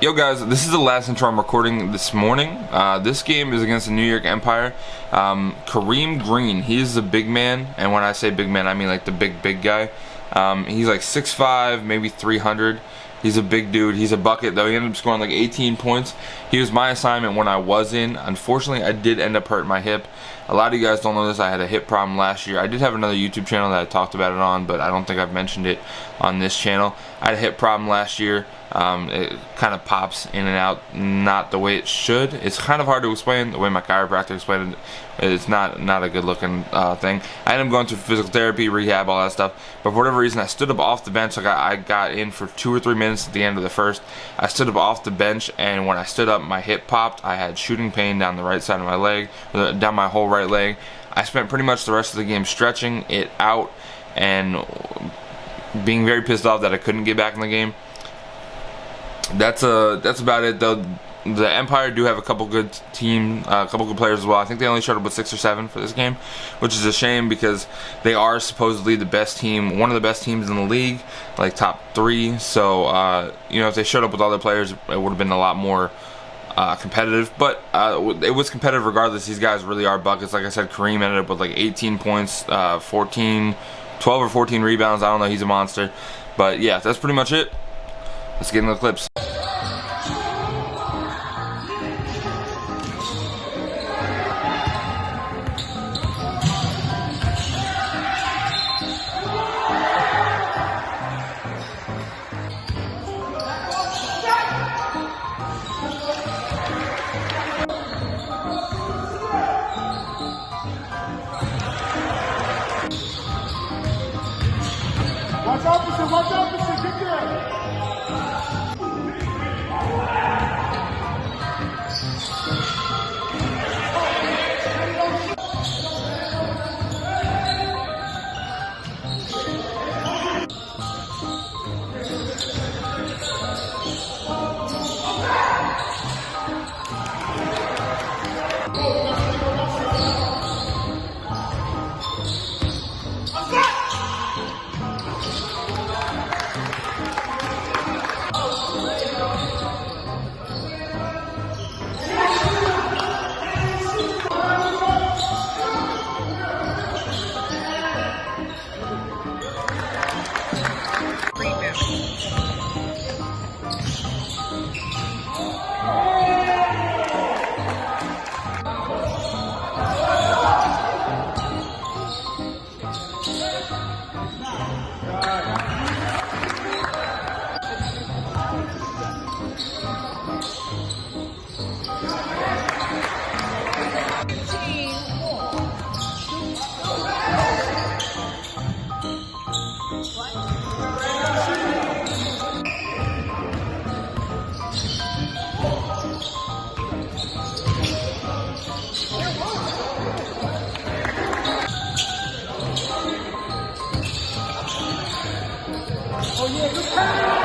Yo guys, this is the last intro I'm recording this morning. This game is against the New York Empire. Kareem Greene, he's the big man, and when I say big man, I mean like the big guy. He's like 6'5", maybe 300. He's a big dude. He's a bucket, though. He ended up scoring like 18 points. He was my assignment when I was in. Unfortunately, I did end up hurting my hip. A lot of you guys don't know this. I had a hip problem last year. I did have another YouTube channel that I talked about it on, but I don't think I've mentioned it on this channel. I had a hip problem last year. It kind of pops in and out, not the way it should. It's kind of hard to explain. The way my chiropractor explained it, it's not a good looking thing. I ended up going through physical therapy, rehab, all that stuff. But for whatever reason, I stood up off the bench. Like I got in for 2 or 3 minutes at the end of the first. I stood up off the bench, and when I stood up, my hip popped. I had shooting pain down the right side of my leg, down my whole right leg. I spent pretty much the rest of the game stretching it out and being very pissed off that I couldn't get back in the game. That's about it though. The Empire do have a couple good players as well. I think they only showed up with 6 or 7 for this game, which is a shame because they are supposedly the best team, one of the best teams in the league, like top 3. So you know, if they showed up with other players, it would have been a lot more competitive. But it was competitive regardless. These guys really are buckets. Like I said, Kareem ended up with like 18 points, 12 or 14 rebounds. I don't know. He's a monster. But yeah, that's pretty much it. Let's get into the clips. Watch opposite, get there! Oh yeah, good pass!